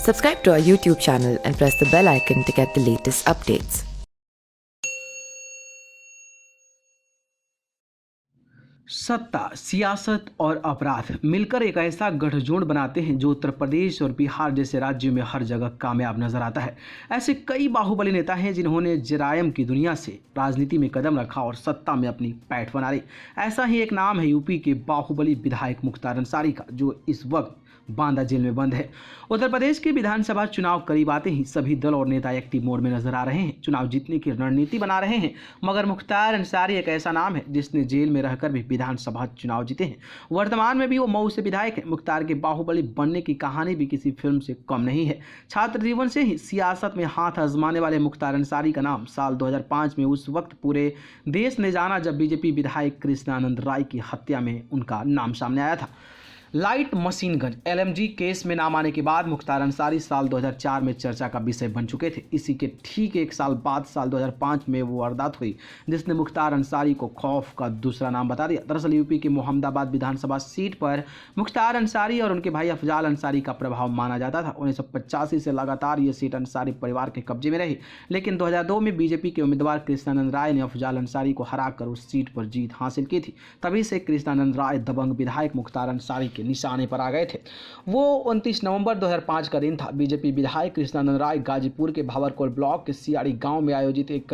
Subscribe to our YouTube channel and press the bell icon to get the latest updates. सत्ता, सियासत और अपराध मिलकर एक ऐसा गठजोड़ बनाते हैं जो उत्तर प्रदेश और बिहार जैसे राज्यों में हर जगह कामयाब नजर आता है। ऐसे कई बाहुबली नेता हैं जिन्होंने जरायम की दुनिया से राजनीति में कदम रखा और सत्ता में अपनी पैठ बना ली। ऐसा ही एक नाम है यूपी के बाहुबली विधायक मुख्तार अंसारी का, जो इस वक्त बांदा जेल में बंद है। उत्तर प्रदेश के विधानसभा चुनाव करीब आते ही सभी दल और नेता एक्टिव मोड में नजर आ रहे हैं, चुनाव जीतने की रणनीति बना रहे हैं। मगर मुख्तार अंसारी एक ऐसा नाम है जिसने जेल में रहकर भी विधानसभा चुनाव जीते हैं। वर्तमान में भी वो मऊ से विधायक है। मुख्तार के बाहुबली बनने की कहानी भी किसी फिल्म से कम नहीं है। छात्र जीवन से ही सियासत में हाथ आजमाने वाले मुख्तार अंसारी का नाम साल 2005 में उस वक्त पूरे देश ने जाना जब बीजेपी विधायक कृष्णानंद राय की हत्या में उनका नाम सामने आया था। Light machine gun LMG case में नाम आने के बाद मुख्तार अंसारी साल 2004 में चर्चा का विषय बन चुके थे। इसी के ठीक एक साल बाद साल 2005 में वो वारदात हुई जिसने मुख्तार अंसारी को खौफ का दूसरा नाम बता दिया। दरअसल यूपी की मोहम्मदाबाद विधानसभा सीट पर मुख्तार अंसारी और उनके भाई अफजाल अंसारी का प्रभाव माना जाता था। 1985 से लगातार ये सीट अंसारी परिवार के कब्जे में रही, लेकिन 2002 में बीजेपी के उम्मीदवार कृष्णानंद राय ने अफजाल अंसारी को हराकर उस सीट पर जीत हासिल की थी। तभी से कृष्णानंद राय दबंग विधायक मुख्तार अंसारी के निशाने पर आ गए थे। वो 29 नवंबर 2005 का दिन था। बीजेपी विधायक कृष्णानंद राय गाजीपुर के भावरकोल ब्लॉक के सियाड़ी गांव में आयोजित एक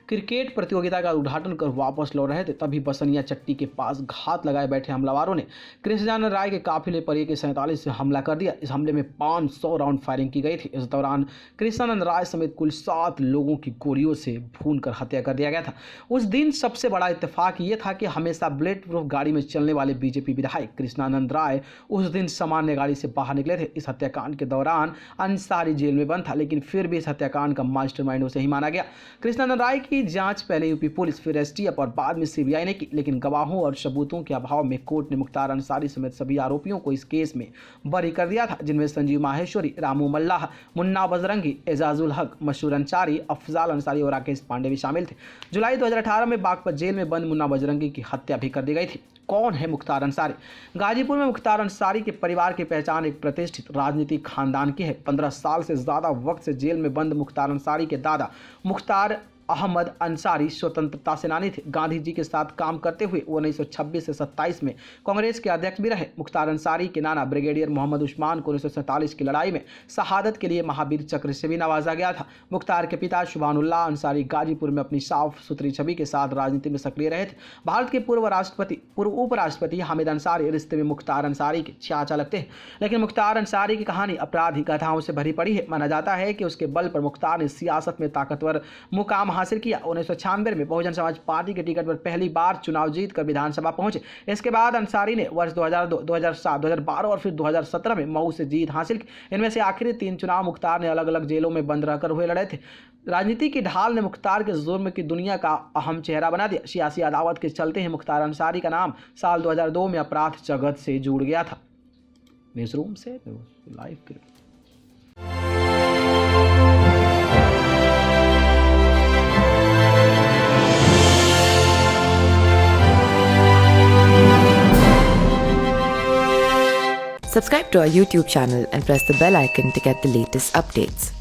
क्रिकेट प्रतियोगिता का उद्घाटन कर वापस लौट रहे थे। तभी बसनिया चट्टी के पास घात लगाए बैठे हमलावरों ने कृष्णानंद राय के काफिले पर AK-47 से हमला कर दिया। इस हमले में 500 राउंड फायरिंग की गई थी। इस दौरान कृष्णानंद राय समेत कुल 7 लोगों की गोलियों से भूनकर हत्या कर दिया गया था। उस दिन सबसे बड़ा इत्तेफाक ये था कि हमेशा बुलेट प्रूफ गाड़ी में चलने वाले बीजेपी विधायक कृष्णानंद राय उस दिन सामान्य गाड़ी से बाहर निकले थे। इस हत्याकांड के दौरान अंसारी जेल में बंद था, लेकिन फिर भी इस हत्याकांड का मास्टरमाइंड उसे ही माना गया। कृष्णानंद राय की जांच पहले यूपी पुलिस, फिर STF और बाद में CBI ने की, लेकिन गवाहों और सबूतों के अभाव में कोर्ट ने मुख्तार अंसारी समेत सभी आरोपियों को इस केस में बरी कर दिया था, जिनमें संजीव माहेश्वरी, रामू मल्लाह, मुन्ना बजरंगी, एजाजुल हक, मशहूर अंसारी, अफजाल अंसारी और राकेश पांडे भी शामिल थे। जुलाई 2018 में बागपत जेल में बंद मुन्ना बजरंगी की हत्या भी कर दी गई थी। कौन है मुख्तार अंसारी? गाजीपुर में मुख्तार अंसारी के परिवार की पहचान एक प्रतिष्ठित राजनीतिक खानदान की है। 15 साल से ज़्यादा वक्त से जेल में बंद मुख्तार अंसारी के दादा मुख्तार अहमद अंसारी स्वतंत्रता सेनानी थे। गांधी जी के साथ काम करते हुए वो 1926 से 27 में कांग्रेस के अध्यक्ष भी रहे। मुख्तार अंसारी के नाना ब्रिगेडियर मोहम्मद उस्मान को 1947 की लड़ाई में शहादत के लिए महावीर चक्र से भी नवाजा गया था। मुख्तार के पिता शुभानुल्लाह अंसारी गाजीपुर में अपनी साफ सुथरी छवि के साथ राजनीति में सक्रिय रहे थे। भारत के पूर्व उपराष्ट्रपति हामिद अंसारी रिश्ते में मुख्तार अंसारी के चाचा लगते हैं, लेकिन मुख्तार अंसारी की कहानी अपराधी गाथाओं से भरी पड़ी है। माना जाता है कि उसके बल पर मुख्तार ने सियासत में ताकतवर मुकाम हासिल किया। 1996 में बहुजन समाज पार्टी के टिकट पर पहली बार चुनाव जीतकर विधानसभा पहुंचे। इसके बाद अंसारी ने वर्ष 2002, 2007, 2012 और फिर 2017 में मऊ से जीत हासिल की। इनमें से आखिरी 3 चुनाव मुख्तार ने अलग अलग जेलों में बंद रहकर हुए लड़े थे। राजनीति की ढाल ने मुख्तार के जुर्म की दुनिया का अहम चेहरा बना दिया। सियासी अदावत के चलते ही मुख्तार अंसारी का नाम साल 2002 में अपराध जगत से जुड़ गया था। न्यूज़ रूम से लाइव के Subscribe to our YouTube channel and press the bell icon to get the latest updates.